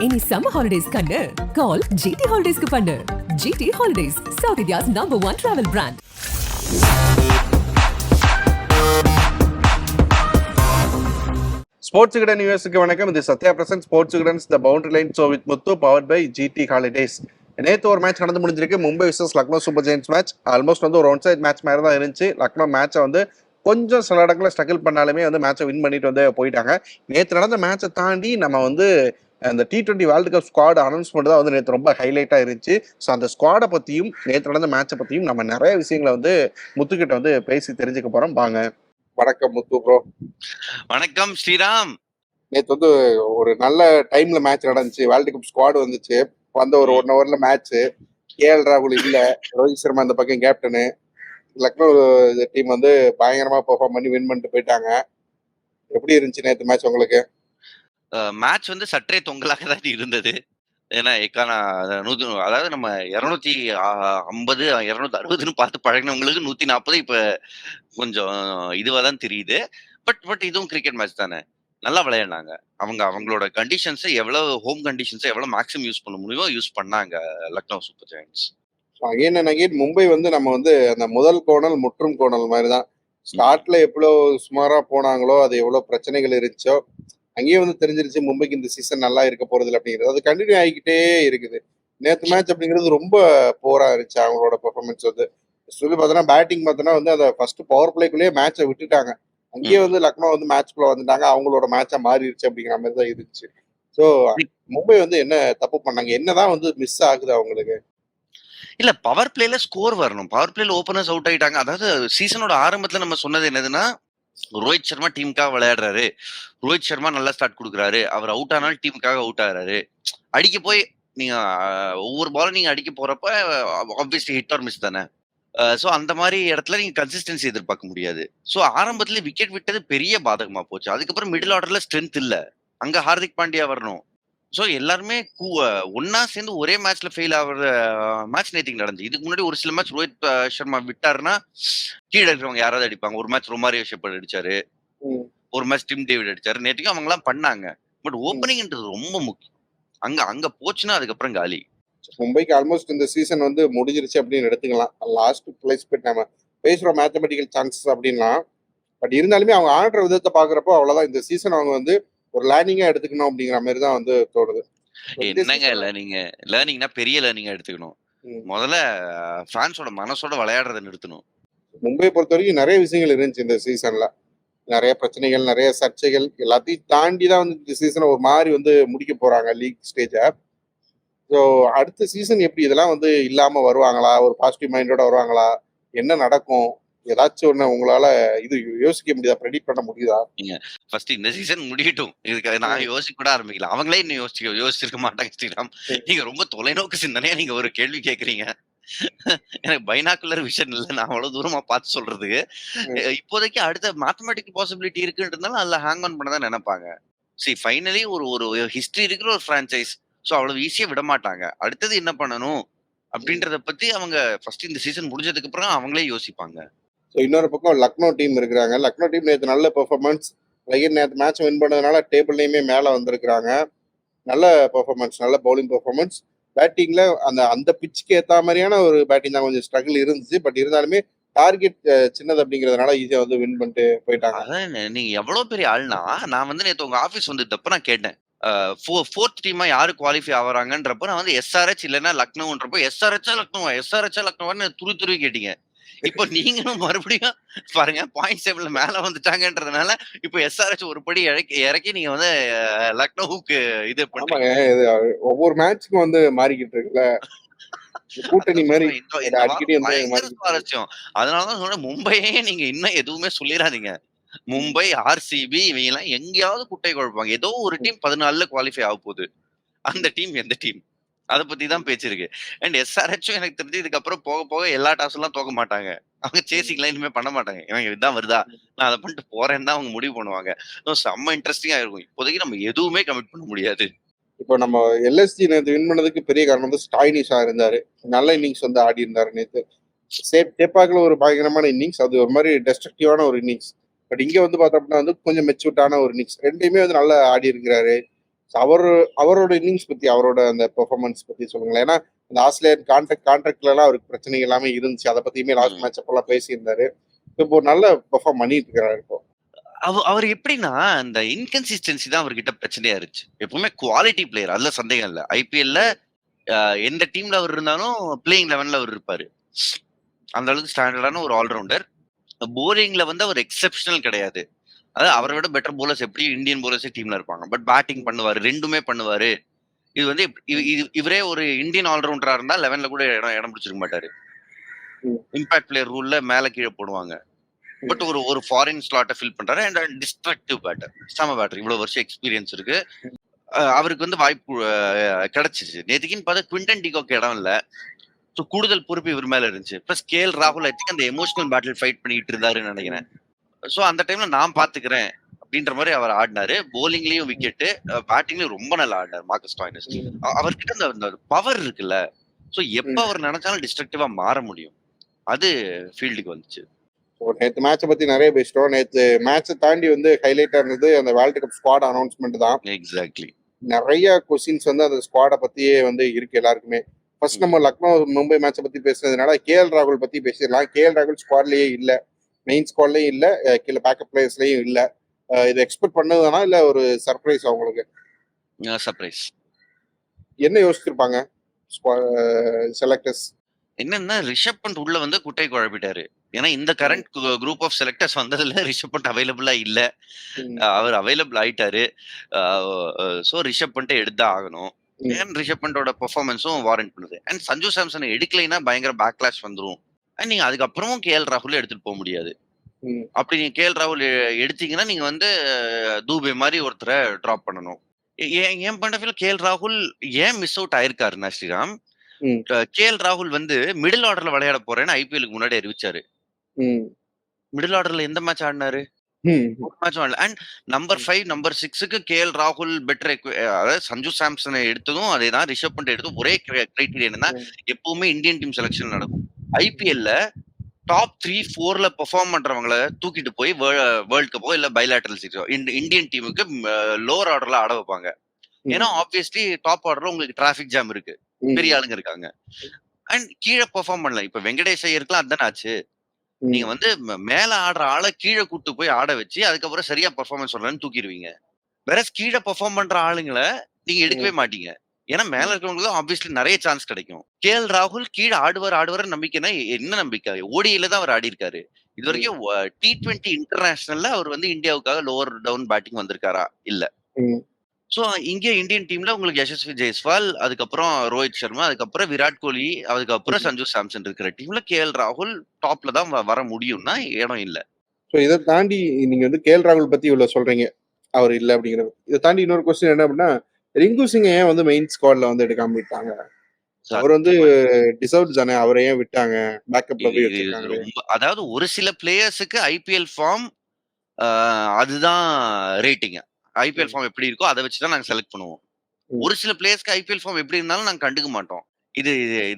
இனி summer holidays கண்ணு call GT ஹாலிடேஸ்க்கு பண்ணு. GT holidays, south India's #1 travel brand. Sports kitchen யூஎஸ்க்கு வணக்கம். இது Sathya present sports kitchen's the boundary line show with Muthu, powered by GT holidays. நேற்று ஒரு மேட்ச் நடந்து முடிஞ்சிருக்கு. மும்பை விசஸ் Lucknow super giants match. Almost ஒரு ஒன் சைட் மேட்ச் மாதிரி தான் இருந்துச்சு. லக்னோ மேட்சை கொஞ்சம் சில இடங்களில் ஸ்ட்ரகிள் பண்ணாலுமே மேட்சை வின் பண்ணிட்டு போயிட்டாங்க. நேற்று நடந்த மேட்சை தாண்டி நம்ம அந்த T20 world cup squad announcement தான் நேற்று ரொம்ப ஹைலைட்டாக இருந்துச்சு. ஸோ அந்த ஸ்குவாடை பற்றியும் நேற்று நடந்த மேட்சை பற்றியும் நம்ம நிறைய விஷயங்களை முத்துக்கிட்ட பேசி தெரிஞ்சுக்க போகிறோம். வாங்க. வணக்கம் முத்து ப்ரோ. வணக்கம் ஸ்ரீராம். நேற்று ஒரு நல்ல டைம்ல மேட்ச் நடந்துச்சு. வேர்ல்டு கப் ஸ்குவாட் வந்துச்சு. ஒரு 1 ஹவர்ல மேட்ச். KL ராகுல் இல்ல, ரோஹித் சர்மா இந்த பக்கம் கேப்டனு. லக்னோ டீம் பயங்கரமா பெர்ஃபார்ம் பண்ணி வின் பண்ணிட்டு போயிட்டாங்க. எப்படி இருந்துச்சு நேற்று மேட்ச் உங்களுக்கு? மேட்ச் சற்றே தொங்கலாக தான் இருந்தது. ஏன்னா அதாவது நம்ம 250 260 பார்த்து பழகினவங்களுக்கு 140 இப்ப கொஞ்சம் இதுவாதான் தெரியுது. பட் இதுவும் கிரிக்கெட் மேட்ச் தானே, நல்லா விளையாடினாங்க. அவங்களோட கண்டிஷன்ஸை ஹோம் கண்டிஷன்ஸை எவ்வளவு மேக்ஸிமம் யூஸ் பண்ண முடியுமோ யூஸ் பண்ணாங்க Lucknow super giants. Again and again Mumbai நம்ம அந்த முதல் கோணல் முற்றும் கோணல் மாதிரி தான். ஸ்டார்ட்ல எவ்வளவு சுமாரா போனாங்களோ, அது எவ்வளவு பிரச்சனைகள் இருந்துச்சோ அங்கேயே தெரிஞ்சிருச்சு மும்பைக்கு இந்த சீசன் நல்லா இருக்க போறது இல்லை அப்படிங்கிறது. அது கண்டினியூ ஆகிக்கிட்டே இருக்குது. நேற்று மேட்ச் அப்படிங்கிறது ரொம்ப போரா இருந்துச்சு. அவங்களோட பெர்ஃபார்மன்ஸ் சொல்லி பார்த்தோன்னா பேட்டிங் பார்த்தோன்னா அதை ஃபர்ஸ்ட் பவர் பிளேக்குள்ளேயே மேட்சை விட்டுட்டாங்க. அங்கேயே லக்னோ மேட்ச்குள்ள வந்துட்டாங்க. அவங்களோட மேட்சா மாறிடுச்சு அப்படிங்கிற மாதிரி தான் இருந்துச்சு. ஸோ மும்பை என்ன தப்பு பண்ணாங்க, என்னதான் மிஸ் ஆகுது அவங்களுக்கு? இல்ல, பவர் பிளேல ஸ்கோர் வரணும். பவர் பிளேல ஓபனர்ஸ் அவுட் ஆயிட்டாங்க. அதாவது சீசனோட ஆரம்பத்துல நம்ம சொன்னது என்னதுன்னா, ரோஹித் சர்மா டீமுக்காக விளையாடுறாரு, ரோஹித் சர்மா நல்லா ஸ்டார்ட் கொடுக்குறாரு, அவர் அவுட் ஆனால் டீமுக்காக அவுட் ஆகுறாரு. அடிக்க போய் நீங்க ஒவ்வொரு பாலும் நீங்க அடிக்க போறப்ப ஆப்வியஸ்லி ஹிட் ஆர் மிஸ் தானே. ஸோ அந்த மாதிரி இடத்துல நீங்க கன்சிஸ்டன்சி எதிர்பார்க்க முடியாது. ஸோ ஆரம்பத்துல விக்கெட் விட்டது பெரிய பாதகமா போச்சு. அதுக்கப்புறம் மிடில் ஆர்டர்ல ஸ்ட்ரென்த் இல்ல, அங்க ஹார்திக் பாண்டியா வரணும். ஸோ எல்லாருமே ஒன்னா சேர்ந்து ஒரே மேட்ச்ல ஃபெயில் ஆகுற மேட்ச் நேற்றுக்கு நடந்துச்சு. இதுக்கு முன்னாடி ஒரு சில மேட்ச் ரோஹித் சர்மா விட்டாருன்னா கீழே இருக்கிறவங்க யாராவது அடிப்பாங்க. ஒரு மேட்ச் ரொமாரியோ ஷெப்பர்ட் அடிச்சாரு, ஒரு மேட்ச் டிம் டேவிட் அடிச்சாரு. நேற்றுக்கும் அவங்க எல்லாம் பண்ணாங்க. பட் ஓப்பனிங்ன்றது ரொம்ப முக்கியம். அங்க போச்சுன்னா அதுக்கப்புறம் காலி. மும்பைக்கு ஆல்மோஸ்ட் இந்த சீசன் முடிஞ்சிருச்சு அப்படின்னு எடுத்துக்கலாம். லாஸ்ட் பிளேஸ் போயிட்டு நம்ம பேசுறோம் மேத்தமெட்டிக்கல் சான்சஸ் அப்படின்னா. பட் இருந்தாலுமே அவங்க ஆடுற விதத்தை பாக்குறப்போ அவ்வளவுதான். இந்த சீசன் அவங்க ஒரு லேர்னிங்கா எடுத்துக்கணும் அப்படிங்கிற மாதிரி தான் தோணுது. என்னங்க லேர்னிங்னா பெரிய லேர்னிங்கா எடுத்துக்கணும். முதல்ல பிரான்ஸோட மனசோட விளையாடுறதை நிறுத்தணும். மும்பை பொறுத்த வரைக்கும் நிறைய விஷயங்கள் இருந்துச்சு இந்த சீசன்ல. நிறைய பிரச்சனைகள், நிறைய சர்ச்சைகள் எல்லாத்தையும் தாண்டி தான் இந்த சீசனை ஒரு மாதிரி முடிக்க போறாங்க லீக் ஸ்டேஜ. ஸோ அடுத்த சீசன் எப்படி இதெல்லாம் இல்லாம வருவாங்களா, ஒரு பாசிட்டிவ் மைண்டோட வருவாங்களா, என்ன நடக்கும், ஏதாச்சும் ஒண்ணு உங்களால இது யோசிக்க முடியுதா, ப்ரெடிக்ட் பண்ண முடியுதா? ஃபர்ஸ்ட் இந்த சீசன் முடியட்டும், இதுக்கு நான் யோசிக்க கூட ஆரம்பிக்கலாம். அவங்களே இன்னும் யோசிச்சிருக்க மாட்டாங்க ஸ்ரீராம். நீங்க ரொம்ப தொலைநோக்கு சிந்தனையா நீங்க ஒரு கேள்வி கேக்குறீங்க. எனக்கு பைனாக்குலர் விஷன் இல்லை, நான் அவ்வளவு தூரமா பார்த்து சொல்றதுக்கு. இப்போதைக்கு அடுத்த மேத்தமெட்டிக் பாசிபிலிட்டி இருக்குன்றதுனால அதுல ஹேங் ஆன் பண்ணதான் நினைப்பாங்க. சரி, ஃபைனலி ஒரு ஹிஸ்டரி இருக்கிற ஒரு பிரான்சைஸ். ஸோ அவ்வளவு ஈஸியா விட மாட்டாங்க. அடுத்தது என்ன பண்ணணும் அப்படின்றத பத்தி அவங்க ஃபர்ஸ்ட் இந்த சீசன் முடிஞ்சதுக்கு அப்புறம் அவங்களே யோசிப்பாங்க. ஸோ இன்னொரு பக்கம் லக்னோ டீம் இருக்கிறாங்க. லக்னோ டீம் நேற்று நல்ல பெர்ஃபார்மன்ஸ். நேற்று மேட்ச் வின் பண்ணதுனால டேபிள்லையுமே மேலே வந்திருக்கிறாங்க. நல்ல பெர்ஃபார்மன்ஸ், நல்ல பவுலிங் பெர்ஃபார்மன்ஸ். பேட்டிங்ல அந்த பிச்சுக்கு ஏற்ற மாதிரியான ஒரு பேட்டிங் தான், கொஞ்சம் ஸ்ட்ரகிள் இருந்துச்சு. பட் இருந்தாலுமே டார்கெட் சின்னது அப்படிங்கிறதுனால ஈஸியா வின் பண்ணிட்டு போயிட்டாங்க. அதான் நீங்க எவ்வளவு பெரிய ஆள்னா, நான் நேற்று உங்க ஆபீஸ் வந்தப்ப நான் கேட்டேன், ஃபோர்த் டீமா யாரு குவாலிஃபை ஆகுறாங்கன்றப்ப நான் SRH இல்லைன்னா லக்னோன்றப்போ எஸ்ஆர்ஹெச்சா லக்னோவான்னு துருவி கேட்டீங்க. இப்போ நீங்களும் மறுபடியும் பாருங்க, பாயிண்ட் டேபிள்ல மேல வந்துட்டாங்கன்றதுனால இப்போ SRH ஒரு படி இறக்கி நீங்க லக்னோவுக்கு இது பண்ணுங்க. ஒவ்வொரு மேட்ச்க்கும் மாறிக்கிட்டு இருக்குல்ல கூட்டணி மாதிரி. சுவாரஸ்யம். அதனாலதான் சொல்றேன், மும்பையே நீங்க இன்னும் எதுவுமே சொல்லிடாதீங்க. மும்பை, RCB இவங்க எல்லாம் எங்கேயாவது குட்டை குழப்பாங்க. ஏதோ ஒரு டீம் 14 குவாலிஃபை ஆக போகுது. அந்த டீம் எந்த டீம், அதை பத்தி தான் பேச்சு இருக்கு. அண்ட் SRHம் எனக்கு தெரிஞ்சு இதுக்கப்புறம் போக போக எல்லா டாஸ் எல்லாம் தோக்க மாட்டாங்க. அவங்க சேசிங்லாம் இனிமே பண்ண மாட்டாங்க. இவங்க இதுதான் வருதா, நான் அதை பண்ணிட்டு போறேன்னு தான் அவங்க முடிவு பண்ணுவாங்க. செம்ம இன்ட்ரெஸ்டிங்கா இருக்கும். இப்போதைக்கு நம்ம எதுவுமே கமிட் பண்ண முடியாது. இப்போ நம்ம LSG நேற்று வின் பண்ணதுக்கு பெரிய காரணம் ஸ்டாய்னிஷா இருந்தாரு. நல்ல இன்னிங்ஸ் ஆடி இருந்தாரு நேற்று. சேப்பாக்குல ஒரு பயங்கரமான இன்னிங்ஸ், அது ஒரு மாதிரி டெஸ்ட்ரக்டிவான ஒரு இன்னிங்ஸ். பட் இங்க பார்த்தோம்னா கொஞ்சம் மெச்சூர்டான ஒரு இன்னிங்ஸ். ரெண்டையுமே நல்லா ஆடி இருக்கிறாரு. அவரோட இன்னிங்ஸ் பத்தி, அவரோட அந்த பெர்ஃபார்மன்ஸ் பத்தி சொல்லுங்களேன். ஏன்னா இந்த ஆஸ்திரேலியன் கான்ட்ராக்ட்ல எல்லாம் அவருக்கு பிரச்சனை எல்லாமே இருந்துச்சு. அதை பத்தியுமே லாஸ்ட் மேட்ச் அப்பெல்லாம் பேசியிருந்தாரு. இப்போ நல்ல பெர்ஃபார்ம் பண்ணிட்டு இருக்காரு இப்போ. அவர் எப்படின்னா அந்த இன்கன்சிஸ்டன்சி தான் அவர்கிட்ட பிரச்சனையா இருந்துச்சு. எப்பவுமே குவாலிட்டி பிளேயர், அதுல சந்தேகம் இல்ல. ஐபிஎல்ல எந்த டீம்ல அவர் இருந்தாலும் பிளேயிங் 11ல அவர் இருப்பாரு. அந்த அளவுக்கு ஸ்டாண்டர்டான ஒரு ஆல்ரவுண்டர். போலிங்ல வந்து அவர் எக்ஸெப்ஷனல் கிடையாது. அதாவது அவரை விட பெட்டர் போலர்ஸ் எப்படி இந்தியன் போலர்ஸே டீம்ல இருப்பாங்க. பட் பேட்டிங் பண்ணுவாரு, ரெண்டுமே பண்ணுவாரு. இது வந்து இவரே ஒரு இந்தியன் ஆல்ரவுண்டரா இருந்தா 11ல கூட இடம் பிடிச்சிருக்க மாட்டாரு. இம்பாக்ட் பிளேயர் ரூல்ல மேல கீழே போடுவாங்க. பட் ஒரு ஃபாரின் ஸ்லாட்டை ஃபில் பண்றாரு. அண்ட் டிஸ்ட்ரக்டிவ் பேட்டர், செம பேட்டர், இவ்வளவு வருஷம் எக்ஸ்பீரியன்ஸ் இருக்கு. அவருக்கு வந்து வாய்ப்பு கிடைச்சிச்சு. நேற்றுக்குன்னு பார்த்தா குவிண்டன் டிகாக் இடம் இல்ல. ஸோ கூடுதல் பொறுப்பு இவர் மேல இருந்துச்சு. பிளஸ் கேஎல் ராகுல் ஐ திங்க் அந்த எமோஷனல் பேட்டில் ஃபைட் பண்ணிட்டு இருந்தாருன்னு நினைக்கிறேன். ஸோ அந்த டைம்ல நான் பாத்துக்கிறேன் அப்படின்ற மாதிரி அவர் ஆடினாரு. போலிங்லயும் விக்கெட்டு, பேட்டிங்லயும் ரொம்ப நல்லா ஆடினார் மார்க்கஸ் ஸ்டாய்னிஸ். அவர்கிட்ட அந்த பவர் இருக்குல்ல. ஸோ எப்ப அவர் நினைச்சாலும் டிஸ்ட்ரக்டிவா மாற முடியும். அது ஃபீல்டுக்கு வந்துச்சு. நேற்று மேட்சை பத்தி நிறைய பேசிட்டோம். நேற்று மேட்சை தாண்டி வந்து ஹைலைட்டா இருந்தது அந்த வேர்ல்டு கப் ஸ்குவாட் அனௌன்ஸ்மெண்ட் தான். எக்ஸாக்ட்லி. நிறைய கொஸ்டின்ஸ் வந்து அந்த ஸ்குவாடை பத்தியே வந்து இருக்கு எல்லாருக்குமே. ஃபர்ஸ்ட் நம்ம லக்னோ மும்பை மேட்சை பத்தி பேசுனதுனால கேஎல் ராகுல் பத்தி பேசிடலாம். கேஎல் ராகுல் ஸ்குவாட்லயே இல்ல, மெயின் ஸ்குவாட்லயும் இல்ல, கீழே பேக்கப் பிளேயர்ஸ்லயும் இல்ல. இதை எக்ஸ்பெக்ட் பண்ணதுதானா இல்ல ஒரு சர்ப்ரைஸ் அவங்களுக்கு? சர்ப்ரைஸ். என்ன யோசிச்சிருப்பாங்க செலக்டர்ஸ்? என்னன்னா ரிஷப் பண்ட் உள்ள வந்து குட்டை குழப்பிட்டாரு. ஏன்னா இந்த கரண்ட் குரூப் ஆஃப் செலக்டர்ஸ் வந்ததுல ரிஷப் பண்ட் அவைலபிளா இல்ல. அவர் அவைலபிள் ஆயிட்டாரு. சோ ரிஷப் பண்ட்டை எடுத்தா ஆகணும். ஏன் ரிஷப் பண்டோட பெர்ஃபார்மன்ஸும் வாரண்ட் பண்ணுது. அண்ட் சஞ்சு சாம்சன் எடுக்கலைன்னா பயங்கர பேக்லாஷ் வந்துரும். அண்ட் நீங்க அதுக்கப்புறமும் கேஎல் ராகுல் எடுத்துட்டு போக முடியாது. அப்படி நீங்க கேஎல் ராகுல் எடுத்தீங்கன்னா நீங்க வந்து தூபே மாதிரி ஒருத்தரை டிராப் பண்ணணும். ஏன் பண்ண கேஎல் ராகுல் ஏன் மிஸ் அவுட் ஆயிருக்காருன்னா ஸ்ரீராம், கேஎல் ராகுல் வந்து மிடில் ஆர்டர்ல விளையாட போறேன்னு ஐபிஎலுக்கு முன்னாடி அறிவிச்சாரு. மிடில் ஆர்டர்ல எந்த மேட்ச் ஆடினாரு? ஒரு மேட்ச் ஆடல. அண்ட் நம்பர் 5 நம்பர் 6க்கு கேஎல் ராகுல் பெட்டர். அதாவது சஞ்சு சாம்சனை எடுத்ததும் அதேதான், ரிஷப் பண்ட் எடுத்ததும் ஒரே கிரைட்டீரியா என்னன்னா எப்பவுமே இந்தியன் டீம் செலக்ஷன் நடக்கும். ஐபிஎல்ல டாப் 3-4ல பெர்ஃபார்ம் பண்றவங்களை தூக்கிட்டு போய் வேர்ல்ட் கப்போ இல்ல பைலேட்டரல் சீரிஸோ இந்தியன் டீமுக்கு லோவர் ஆர்டர்ல ஆட வைப்பாங்க. ஏன்னா ஆப்வியஸ்லி டாப் ஆர்டர்ல உங்களுக்கு டிராபிக் ஜாம் இருக்கு, பெரிய ஆளுங்க இருக்காங்க. அண்ட் கீழே பெர்ஃபார்ம் பண்ணல. இப்ப வெங்கடேஷ் ஐயருக்குலாம் அதானே ஆச்சு. நீங்க வந்து மேல ஆடுற ஆளை கீழே கூட்டு போய் ஆட வச்சு அதுக்கப்புறம் சரியா பெர்ஃபார்மன்ஸ் சொல்லலன்னு தூக்கிடுவீங்க. வேற கீழே பெர்ஃபார்ம் பண்ற ஆளுங்களை நீங்க எடுக்கவே மாட்டீங்க. ஏன்னா மேல இருக்கிறவங்களுக்கு ஆப்வியஸ்லி நிறைய சான்ஸ் கிடைக்கும். கேஎல் ராகுல் கீழே ஆடுவார் நம்பிக்கைன்னா என்ன நம்பிக்கை? ஓடியில தான் அவர் ஆடி இருக்காரு. இது வரைக்கும் T20 இன்டர்நேஷனல்ல அவர் வந்து இந்தியாவுக்காக லோவர் டவுன் பேட்டிங் வந்திருக்காரா? இல்ல. சோ இங்கே இந்தியன் டீம்ல உங்களுக்கு யசஸ்வி ஜெய்ஸ்வால், அதுக்கப்புறம் ரோஹித் சர்மா, அதுக்கப்புறம் விராட் கோலி, அதுக்கப்புறம் சஞ்சு சாம்சன் இருக்கிற டீம்ல கேஎல் ராகுல் டாப்ல தான் வர முடியும்னா இடம் இல்ல. ஸோ இதை தாண்டி நீங்க வந்து கேஎல் ராகுல் பத்தி இவ்வளவு சொல்றீங்க, அவர் இல்ல அப்படிங்கிறது. இதை தாண்டி இன்னொரு கொஸ்டின் என்ன அப்படின்னா, ரிங்கு சிங் ஏன் வந்து மெயின் ஸ்குவாட்ல வந்து எடுக்காம விட்டாங்க? அவர் வந்து டிசர்வ் தானே, அவரை ஏன் விட்டாங்க? பேக்கப்ல போய் வச்சிருக்காங்க. அதாவது ஒரு சில பிளேயர்ஸுக்கு ஐபிஎல் ஃபார்ம் அதுதான் ரேட்டிங். ஐபிஎல் ஃபார்ம் எப்படி இருக்கோ அதை வச்சுதான் நாங்க செலக்ட் பண்ணுவோம். ஒரு சில பிளேயர்ஸ்க்கு ஐபிஎல் ஃபார்ம் எப்படி இருந்தாலும் நாங்க கண்டுக்க மாட்டோம். இது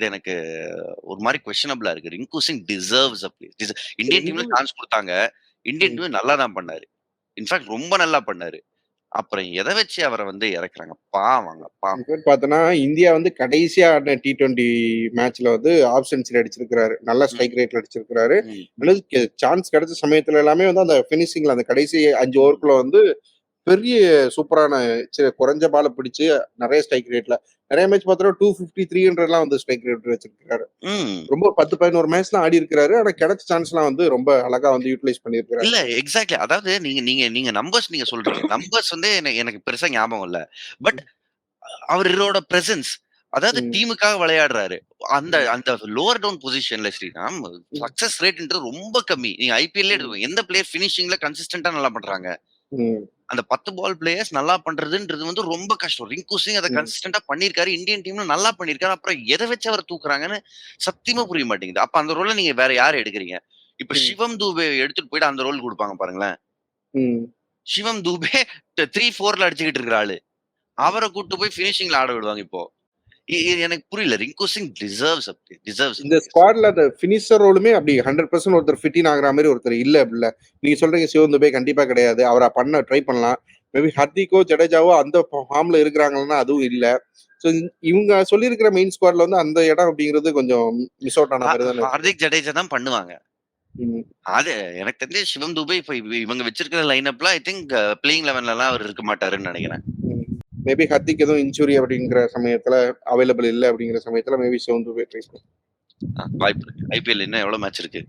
எனக்கு ஒரு மாதிரி கொஸ்டினபிளா இருக்கு. Rinku Singh deserves a place. Indian டீம்ல சான்ஸ் கொடுத்தாங்க. இந்தியன் டீம் நல்லா தான் பண்ணாரு. இன்ஃபேக்ட் ரொம்ப நல்லா பண்ணாரு. அப்புறம் எதை வச்சு அவரை வந்து இறக்குறாங்க? பாவாங்க பார்த்தோன்னா இந்தியா வந்து கடைசியா ஆடின T20 மேட்ச்ல வந்து ஆஃப் செஞ்சுரி அடிச்சிருக்காரு. நல்ல ஸ்ட்ரைக் ரேட்ல அடிச்சிருக்காரு. சான்ஸ் கிடைச்ச சமயத்துல எல்லாமே வந்து அந்த பினிஷிங்ல அந்த கடைசி 5 ஓவருக்குள்ள வந்து பெரிய சூப்பரான குறைஞ்ச பால பிடிச்சு நிறைய ஸ்ட்ரைக் ரேட்ல நிறைய மேட்ச் பார்த்தோம் 250 300 வந்து ஸ்ட்ரைக் ரேட் வச்சிருக்காரு. ரொம்ப 10-11 மேட்ச்லாம் ஆடி இருக்காரு. ஆனா கிடைச்ச சான்ஸ்லாம் வந்து ரொம்ப அழகா வந்து யூட்டிலைஸ் பண்ணிருக்காரு. இல்ல எக்ஸாக்ட்லி. அதாவது நீங்க நம்பர்ஸ் நீங்க சொல்றீங்க. நம்பர்ஸ் வந்து எனக்கு பெருசா ஞாபகம் இல்ல. பட் அவரோட பிரசன்ஸ், அதாவது டீமுக்காக விளையாடுறாரு. அந்த லோவர் டவுன் பொசிஷன்ல ஸ்ரீராம் சக்சஸ் ரேட்ன்றது ரொம்ப கம்மி. நீங்க ஐபிஎல்ல எடுத்துக்கோங்க, எந்த பிளேயர் பினிஷிங்ல கன்சிஸ்டன்டா நல்லா பண்றாங்க? அந்த 10 பால் பிளேயர்ஸ் நல்லா பண்றதுன்றது வந்து ரொம்ப கஷ்டம். ரிங்கு சிங் அதை கன்சிஸ்டன்டா பண்ணிருக்காரு. இந்தியன் டீம்ல நல்லா பண்ணிருக்காரு. அப்புறம் எதை வச்சு அவர் தூக்குறாங்கன்னு சத்தியமா புரிய மாட்டேங்குது. அப்ப அந்த ரோல நீங்க வேற யாரை எடுக்கிறீங்க? இப்ப சிவம் தூபே எடுத்துட்டு போயிட்டு அந்த ரோல் கொடுப்பாங்க பாருங்களேன். சிவம் தூபே 3-4ல அடிச்சுக்கிட்டு இருக்கிற ஆளு, அவரை கூட்டு போய் பினிஷிங்ல ஆட விடுவாங்க. இப்போ எனக்கு புரியல. ரிங்கு சிங் டிசர்வ்ஸ் இந்த ஸ்குவாட்ல அந்த ஃபினிஷர் ரோலுமே அப்படி 100% ஒருத்தர் ஃபிட்டின் ஆகுற மாதிரி ஒருத்தர் இல்ல அப்படில்ல. நீங்க சொல்றீங்க சிவம் துபே கண்டிப்பா கிடையாது. அவர ட்ரை பண்ணலாம். மேபி ஹர்திக்கோ, ஜடேஜாவோ அந்த ஃபார்ம்ல இருக்கிறாங்கன்னா அதுவும் இல்ல. ஸோ இவங்க சொல்லியிருக்கிற மெயின் ஸ்குவாட்ல வந்து அந்த இடம் அப்படிங்கிறது கொஞ்சம் மிஸ் அவுட் ஆன மாதிரி தானே இருக்கு. ஹார்திக் ஜடேஜா தான் பண்ணுவாங்க. ம். அது எனக்கு தெரிஞ்சு சிவம் துபே இப்ப இவங்க வச்சிருக்கிற லைனப்ல ஐ திங்க் பிளேயிங் 11லாம் அவர் இருக்க மாட்டாருன்னு நினைக்கிறேன். மேபி ஹர்திக் எதுவும் இன்ஜுரி அப்படிங்கிற சமயத்துல அவைலபிள் இல்ல அப்படிங்கிற சமயத்துல மேபி சிவம் துபே ட்ரை வாய்ப்பு இருக்கு. ஐபிஎல் இன்னும் எவ்வளவு மேட்ச் இருக்கு?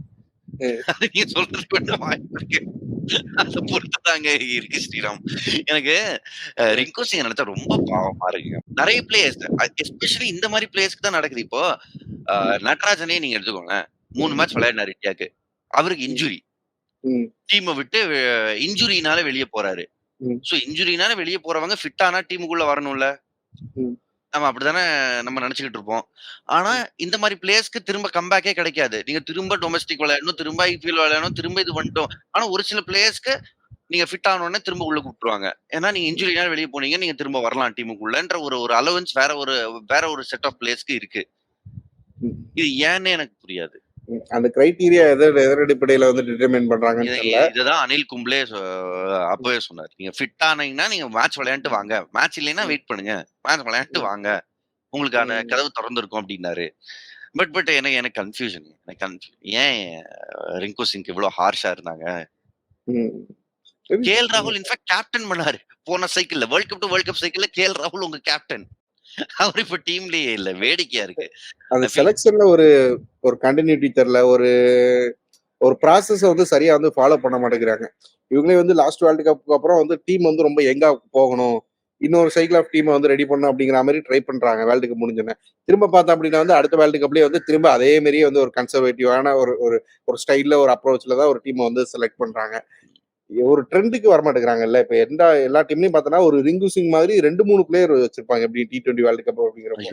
அது நீங்க சொல்றதுக்கு வேண்டாம், வாய்ப்பு இருக்கு. அதை பொறுத்து தாங்க இருக்கு ஸ்ரீராம். எனக்கு ரிங்கு சிங் நினைச்சா ரொம்ப பாவமா இருக்குங்க. நிறைய பிளேயர்ஸ் எஸ்பெஷலி இந்த மாதிரி பிளேயர்ஸ்க்கு தான் நடக்குது. இப்போ நடராஜனே நீங்க எடுத்துக்கோங்க. 3 மேட்ச் விளையாடினாரு இந்தியாவுக்கு. அவருக்கு இன்ஜுரி, டீமை விட்டு இன்ஜுரினால வெளியே போறாரு. சோ இன்ஜுரினால வெளியே போறவங்க ஃபிட் ஆனா டீமுக்குள்ள வரணும்ல. நம்ம அப்படித்தானே நம்ம நினைச்சுக்கிட்டு இருப்போம். ஆனா இந்த மாதிரி பிளேயர்ஸ்க்கு திரும்ப கம்பேக்கே கிடைக்காது. நீங்க திரும்ப டொமஸ்டிக் விளையாடணும், திரும்ப ஐபிஎல் விளையாடணும், திரும்ப இது வந்துட்டோம். ஆனா ஒரு சில பிளேயர்ஸ்க்கு நீங்க ஃபிட் ஆனோடனே திரும்ப உள்ள கூப்பிட்டுருவாங்க. ஏன்னா நீங்க இன்ஜுரினால வெளியே போனீங்க, நீங்க திரும்ப வரலாம் டீமுக்குள்ளன்ற ஒரு அலவன்ஸ் வேற ஒரு செட் ஆஃப் பிளேயர்ஸ்க்கு இருக்கு. இது ஏன்னு எனக்கு புரியாது. அந்த கிரைட்டீரியா எதன் அடிப்படையில வந்து டிட்டர்மைன் பண்றாங்கன்னு தெரியல. இதுதான் அனில் கும்ப்ளே அப்பவே சொன்னார். நீங்க ஃபிட் ஆனீங்கன்னா நீங்க மேட்ச் விளையாண்டு வாங்க, மேட்ச் இல்லைன்னா வெயிட் பண்ணுங்க, மேட்ச் விளையாண்டு வாங்க, உங்களுக்கான கதவு திறந்திருக்கும் அப்படின்னாரு. பட் எனக்கு கன்ஃபியூஷன். ஏன் ரிங்கு சிங் இவ்வளவு ஹார்ஷா இருந்தாங்க? கேஎல் ராகுல் இன்ஃபேக்ட் கேப்டன் பண்ணாரு போன சைக்கிள்ல, world cup to world cup சைக்கிள்ல கேஎல் ராகுல் உங்க கேப்டன். அவர் இப்ப டீம்லயே இல்ல. வேடிக்கையா இருக்கு. அந்த செலக்ஷன்ல ஒரு கண்டினியூட்டி தெரியல. ஒரு ப்ராசஸ் வந்து சரியா வந்து ஃபாலோ பண்ண மாட்டேங்கிறாங்க. இவங்களே வந்து லாஸ்ட் வேர்ல்டு கப்புக்கு அப்புறம் வந்து டீம் வந்து ரொம்ப யங்கா போகணும், இன்னொரு சைக்கிள் ஆஃப் டீமை வந்து ரெடி பண்ணணும் அப்படிங்கிற மாதிரி ட்ரை பண்றாங்க. வேர்ல்டு கப் முடிஞ்சோன்னே திரும்ப பார்த்தோம் அப்படின்னா வந்து அடுத்த வேர்ல்டு கப்லயே வந்து திரும்ப அதே மாதிரியே வந்து ஒரு கன்சர்வேட்டிவான ஒரு ஸ்டைல்ல ஒரு அப்ரோச்ல தான் ஒரு டீமை வந்து செலக்ட் பண்றாங்க. ஒரு ட்ரெண்டுக்கு வரமாட்டேங்கிறாங்கல்ல. இப்ப எல்லா டீம்லயும் பார்த்தோன்னா ஒரு ரிங்கு சிங் மாதிரி 2-3 பிளேயர் வச்சிருப்பாங்க எப்படி T20 வேர்ல்டு கப் அப்படிங்கிறப்போ.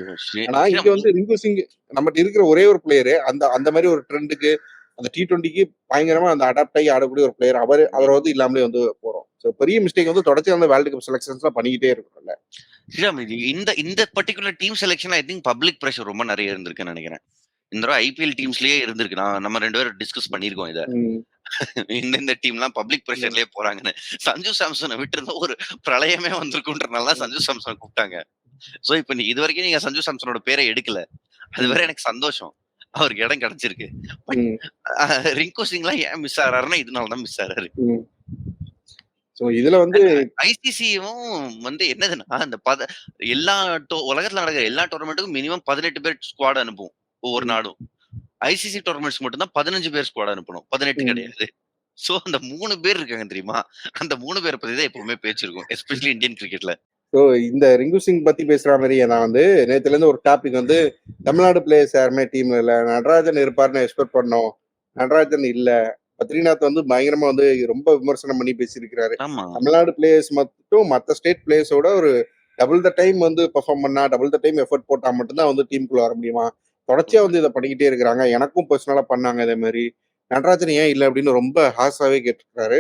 ஆனா இங்க வந்து ரிங்கு சிங் நம்மகிட்ட இருக்கிற ஒரே ஒரு பிளேயரு அந்த மாதிரி ஒரு ட்ரெண்டுக்கு அந்த T20க்கு பயங்கரமா அந்த அடாப்ட் ஆகி ஆடக்கூடிய ஒரு பிளேயர் அவரை வந்து இல்லாமலே வந்து போறோம். ஸோ பெரிய மிஸ்டேக் வந்து தொடர்ச்சியா அந்த வேர்ல்டு கப் செலக்ஷன்ஸ்லாம் பண்ணிக்கிட்டே இருக்கணும்ல. இந்த particular team selection I think public pressure ரொம்ப நிறைய இருந்திருக்குன்னு நினைக்கிறேன். இந்த ஐபிஎல் டீம்ஸ்லயே இருந்திருக்கு. நம்ம 2 பேரும் டிஸ்கஸ் பண்ணிருக்கோம் இத. இந்த டீம்லாம் பப்ளிக் பிரஷர்லயே போறாங்கன்னு. சஞ்சு சாம்சனை விட்டு ஒரு பிரளயமே வந்திருக்குன்றனால சஞ்சு சாம்சனை கூப்பிட்டாங்க. சோ இப்ப இது வரைக்கும் நீங்க சஞ்சு சாம்சனோட பேரை எடுக்கல, அது வேற எனக்கு சந்தோஷம். அவருக்கு இடம் கிடைச்சிருக்கு. ரிங்கு சிங்லாம் ஏன் மிஸ் ஆறாருன்னா இதனாலதான் மிஸ் ஆறாரு. சோ இதுல வந்து ஐசிசியும் வந்து என்னதுன்னா அந்த எல்லா உலகத்துல நடக்கிற எல்லா டோர்னமெண்ட்டுக்கும் மினிமம் 18 பேர் ஸ்குவாட் அனுப்பும் ஒவ்வொரு நாடும். ஐசிசி டோர்னமெண்ட்ஸ் மட்டும் தான் 15 பேர் ஸ்குவாட் அனுப்பணும், 18 கிடையாது. சோ அந்த 3 பேர் இருக்காங்க தெரியுமா, அந்த 3 பேரை பத்தி தான் எப்பவுமே பேச்சிருக்கும், எஸ்பெஷலி இந்தியன் கிரிக்கெட்ல. ஸோ இந்த ரிங்கு சிங் பத்தி பேசுற மாதிரி நான் வந்து நேத்துல இருந்து ஒரு டாபிக் வந்து தமிழ்நாடு பிளேயர்ஸ் யாருமே டீம்ல இல்ல, நடராஜன் இருப்பாருன்னு எக்ஸ்பெக்ட் பண்ணோம், நடராஜன் இல்ல. பத்ரிநாத் வந்து பயங்கரமா வந்து ரொம்ப விமர்சனம் பண்ணி பேசியிருக்கிறாரு. தமிழ்நாடு பிளேயர்ஸ் மட்டும் மற்ற ஸ்டேட் பிளேயர்ஸோட ஒரு டபுள் த டைம் வந்து பெர்ஃபார்ம் பண்ணா, டபுள் த டைம் எஃபர்ட் போட்டா மட்டும்தான் வந்து டீமுக்குள்ள வர முடியுமா? தொடர்ச்சியா வந்து இதை பண்ணிக்கிட்டே இருக்கிறாங்க. எனக்கும் பர்சனலா பண்ணாங்க இதே மாதிரி. நடராஜன் ஏன் இல்லை அப்படின்னு ரொம்ப ஹார்ஷாவே கேட்டிருக்காரு.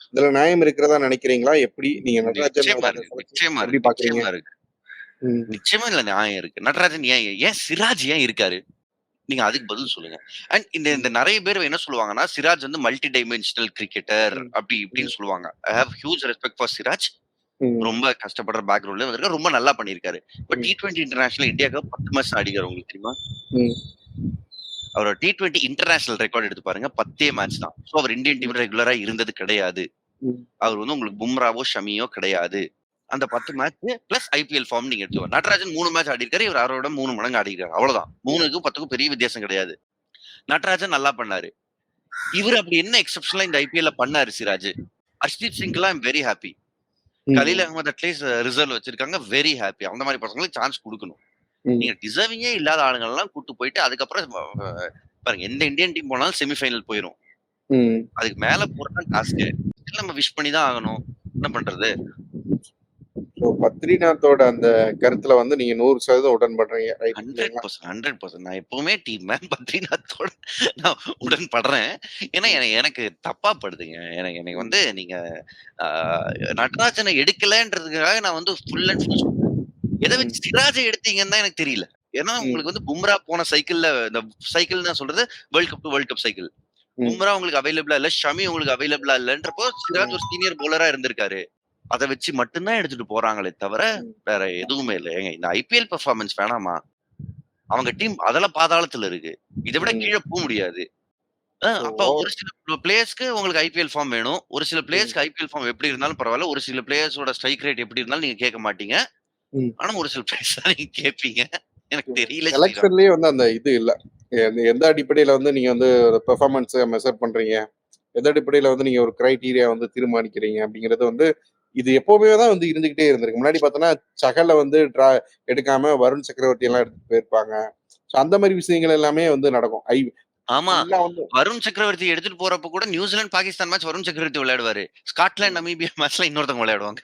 இதுல நியாயம் இருக்கிறதா நினைக்கிறீங்களா? எப்படி நீங்க நடராஜன் எப்படி பாக்குறீங்க? நிச்சயமா இல்ல, நியாயம் இருக்கு. நடராஜன் ஏன் சிராஜ் ஏன் இருக்காரு? நீங்க அதுக்கு பதில் சொல்லுங்க. அண்ட் இந்த நிறைய பேர் என்ன சொல்லுவாங்கன்னா, சிராஜ் வந்து மல்டி டைமென்ஷனல் கிரிக்கெட்டர் அப்படி இப்படின்னு சொல்லுவாங்க. I have huge respect for Siraj. ரொம்ப கஷ்டப்படுற பேக்ரவுண்ட்ல வந்திருக்காரு, ரொம்ப நல்லா பண்ணிருக்காரு. பட் T20 இன்டர்நேஷனல் இந்தியாவுக்கு 10 மேட்ச் ஆடிக்காரு. உங்களுக்கு தெரியுமா? அவர் T20 இன்டர்நேஷனல் ரெக்கார்ட் எடுத்து பாருங்க, 10 மேட்ச் தான். சோ அவர் இந்தியன் டீம் ரெகுலரா இருந்தது கிடையாது. அவர் வந்து உங்களுக்கு பும்ராவோ ஷமியோ கிடையாது. அந்த 10 மேட்ச் பிளஸ் ஐபிஎல் ஃபார்ம் நீங்க எடுத்துக்கோ. நடராஜன் 3 மேட்ச் ஆடி இருக்காரு, இவர் அவரோட 3 மடங்கு ஆடி இருக்காரு. அவ்வளவுதான். 3க்கும் 10க்கும் பெரிய வித்தியாசம் கிடையாது. நடராஜன் நல்லா பண்ணாரு. இவர் அப்படி என்ன எக்ஸப்ஷனலா இந்த ஐபிஎல்ல பண்ணாரு சிராஜ்? ஹர்ஷ்தீப் சிங்லாம் I'm very happy. Khaleel Ahmed at least reserve வச்சிருக்காங்க, வெரி ஹாப்பி. அந்த மாதிரி பசங்களுக்கு சான்ஸ் கொடுக்கணும். நீங்க டிசர்விங்கே இல்லாத ஆளுங்க எல்லாம் கூட்டு போயிட்டு அதுக்கப்புறம் பாருங்க, எந்த இந்தியன் டீம் போனாலும் செமிஃபைனல் போயிரும். அதுக்கு மேல போறதான் டாஸ்க். நம்ம விஷ் பண்ணி தான் ஆகணும். என்ன பண்றது? பத்ரிநாத்தோட அந்த கருத்துல வந்து நீங்க 100% உடன்படுறீங்க? 100%. நான் எப்பவுமே டீம் மேன் பத்ரிநாத்தோட நான் உடன்படுறேன். ஏன்னா எனக்கு தப்பா படுதுங்க. எனக்கு வந்து நீங்க நடராஜனை எடுக்கலன்றதுக்காக நான் வந்து ஃபுல் அண்ட் ஃபுல் எதை வச்சு சிராஜை எடுத்தீங்கன்னு தான் எனக்கு தெரியல. ஏன்னா உங்களுக்கு வந்து பும்ரா போன சைக்கிள்ல இந்த சைக்கிள் தான் சொல்றது world cup to world cup cycle. Bumrah உங்களுக்கு அவைலபிளா இல்ல, ஷமி உங்களுக்கு அவைலபிளா இல்லன்றப்போ சிராஜ் ஒரு சீனியர் பவுலரா இருந்திருக்காரு. அதை வச்சு மட்டும்தான் எடுத்துட்டு போறாங்களே தவிர வேற எதுவுமே இல்லை. ஏங்க இந்த ஐபிஎல் பெர்ஃபார்மன்ஸ் வேணாமா? அவங்க டீம் அதெல்லாம் பாதாளத்துல இருக்கு. இதை விட கீழே போக முடியாது. அப்ப ஒரு சில பிளேயர்ஸ்க்கு உங்களுக்கு ஐபிஎல் ஃபார்ம் வேணும். ஒரு சில பிளேயர்ஸ்க்கு ஐபிஎல் ஃபார்ம் எப்படி இருந்தாலும் பரவாயில்ல. ஒரு சில பிளேயர்ஸோட ஸ்ட்ரைக் ரேட் எப்படி இருந்தாலும் நீங்க கேட்க மாட்டீங்க. ஆனா ஒரு சில பிளேயர்ஸ் நீங்க கேட்பீங்க. எனக்கு தெரியல. செலக்ஷன்லயே வந்து அந்த இது இல்ல. எந்த அடிப்படையில வந்து நீங்க வந்து பெர்ஃபார்மன்ஸ் மெஷர் பண்றீங்க, எந்த அடிப்படையில வந்து நீங்க ஒரு கிரைட்டீரியா வந்து தீர்மானிக்கிறீங்க அப்படிங்கிறது வந்து இது எப்பவுமே தான் வந்து இருந்துகிட்டே இருந்திருக்கு. முன்னாடி பார்த்தோன்னா சகல வந்து எடுக்காம வருண் சக்கரவர்த்தி எல்லாம் எடுத்துட்டு போயிருப்பாங்க. அந்த மாதிரி விஷயங்கள் எல்லாமே வந்து நடக்கும். ஆமா, வருண் சக்கரவர்த்தி எடுத்துட்டு போறப்ப கூட நியூசிலாந்து பாகிஸ்தான் மேட்ச் வருண் சக்கரவர்த்தி விளையாடுவாரு. ஸ்காட்லாந்து நமீபியா மேட்ச்ல இன்னொருத்தவங்க விளையாடுவாங்க.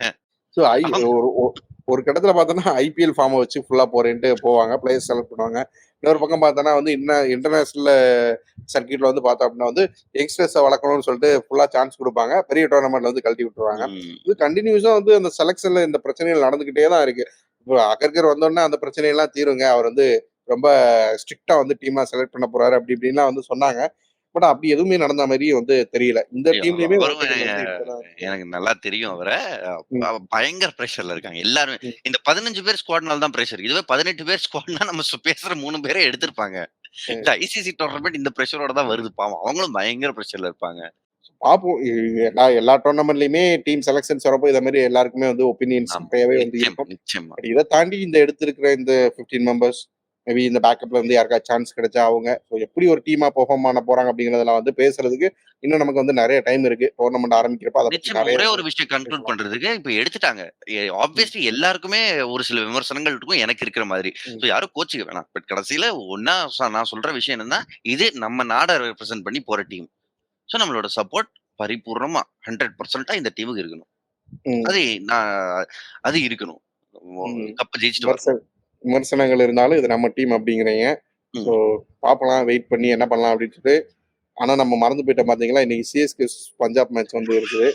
ஒரு கட்டத்துல பார்த்தோன்னா ஐபிஎல் ஃபார்மை வச்சு ஃபுல்லா போறேன்ட்டு போவாங்க, பிளேயர்ஸ் செலக்ட் பண்ணுவாங்க. இன்னொரு பக்கம் பார்த்தோன்னா வந்து இன்டர்நேஷனல் சர்க்கியூட்ல வந்து பார்த்தோம் அப்படின்னா வந்து யங்ஸ்டர்ஸை வளர்க்கணும்னு சொல்லிட்டு ஃபுல்லா சான்ஸ் கொடுப்பாங்க, பெரிய டோர்னமெண்ட்ல வந்து கழட்டி விட்டுருவாங்க. இது கண்டினியூஸா வந்து அந்த செலக்ஷன்ல இந்த பிரச்சனைகள் நடந்துகிட்டே தான் இருக்கு. இப்போ அகர்கர் வந்தோடனே அந்த பிரச்சனையெல்லாம் தீருங்க, அவர் வந்து ரொம்ப ஸ்ட்ரிக்டா வந்து டீமா செலக்ட் பண்ண போறாரு அப்படி இப்படின்லாம் வந்து சொன்னாங்க. பட் அப்படி எதுவுமே நடந்த மாதிரி வந்து தெரியல. இந்த டீம்லயுமே எனக்கு நல்லா தெரியும் அவரை. பயங்கர பிரஷர்ல இருக்காங்க எல்லாருமே. இந்த 15 பேர் ஸ்குவாட்னால தான் பிரஷர். இதுவே 18 பேர் ஸ்குவாட்னா நம்ம பேசுற 3 பேரே எடுத்திருப்பாங்க. இந்த ஐசிசி டோர்னமெண்ட் இந்த பிரஷரோட தான் வருது. பாவம் அவங்களும் பயங்கர பிரஷர்ல இருப்பாங்க. பாப்போம். எல்லா டோர்னமெண்ட்லயுமே டீம் செலக்ஷன்ஸ் வரப்போ இத மாதிரி எல்லாருக்குமே வந்து ஒப்பீனியன்ஸ் தேவை வந்து இருக்கும். இதை தாண்டி இந்த எடுத்திருக்கிற இந்த 15 மெம்பர்ஸ் மேபி இந்த பேக்கப்ல வந்து யாருக்கா சான்ஸ் கிடைச்சா அவங்க எப்படி ஒரு டீமா பெர்ஃபார்ம் பண்ண போறாங்க அப்படிங்கறதெல்லாம் வந்து பேசுறதுக்கு இன்னும் நமக்கு வந்து நிறைய டைம் இருக்கு. டோர்னமெண்ட் ஆரம்பிக்கிறப்ப ஒரே ஒரு விஷயம் கன்க்ளூட் பண்றதுக்கு இப்ப எடுத்துட்டாங்க. ஆப்வியஸ்லி எல்லாருக்குமே ஒரு சில விமர்சனங்கள் இருக்கும், எனக்கு இருக்கிற மாதிரி. யாரும் கோச்சிக்க வேணாம். பட் கடைசியில ஒன்னா நான் சொல்ற விஷயம் என்னன்னா, இது நம்ம நாடை ரெப்ரசென்ட் பண்ணி போற டீம். சோ நம்மளோட சப்போர்ட் பரிபூர்ணமா 100% இந்த டீமுக்கு இருக்கணும். அது இருக்கணும். கப்ப ஜெயிச்சுட்டு விமர்சனங்கள் இருந்தாலும் இது நம்ம டீம் அப்படிங்கிறீங்க. ஸோ பார்க்கலாம், வெயிட் பண்ணி என்ன பண்ணலாம் அப்படின்னு சொல்லிட்டு. ஆனா நம்ம மறந்து போயிட்டோம் பாத்தீங்களா, இன்னைக்கு சிஎஸ்கே பஞ்சாப் மேட்ச் வந்து இருக்குது.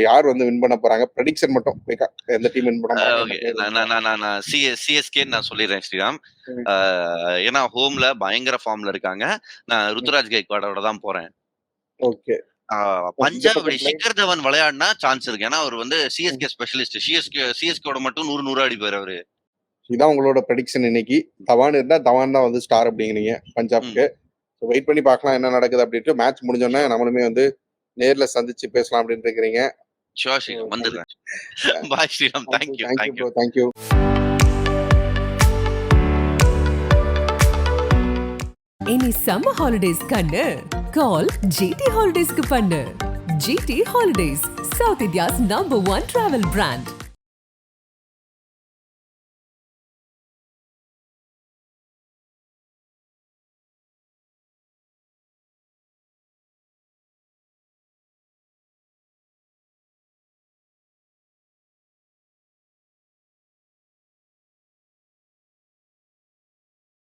யார் வந்து வின் பண்ண போறாங்க? ப்ரெடிக்ஷன் மட்டும் எந்த டீம் வின் பண்ண சிஎஸ்கே நான் சொல்லிடுறேன் ஸ்ரீராம். ஏன்னா ஹோம்ல பயங்கர ஃபார்ம்ல இருக்காங்க. நான் ருத்துராஜ் கைக்வாடோட தான் போறேன். ஓகே. பஞ்சாப் ஷிகர் தவன் விளையாடினா சான்ஸ் இருக்கு. ஏன்னா அவர் வந்து சிஎஸ்கே ஸ்பெஷலிஸ்ட். சிஎஸ்கேவோட மட்டும் 100 அடிப்பாரு அவரு. இதான் உங்களோட ப்ரெடிக்ஷன் இன்னைக்கு. தவான் இருந்தா தவான் தான் வந்து ஸ்டார் அப்படிங்கிறீங்க பஞ்சாப்க்கு. வெயிட் பண்ணி பார்க்கலாம் என்ன நடக்குது அப்படின்ட்டு. மேட்ச் முடிஞ்சோடனே நம்மளுமே வந்து நேர்ல சந்திச்சு பேசலாம் அப்படின்னு இருக்கிறீங்க. ஷூர் ஸ்ரீராம், வந்துடுறேன். பாய் ஸ்ரீராம். தேங்க்யூ. இனி சம்மர் ஹாலிடேஸ் கண்ணு கால் ஜிடி ஹாலிடேஸ்க்கு பண்ணு. GT holidays, south India's number 1 travel brand.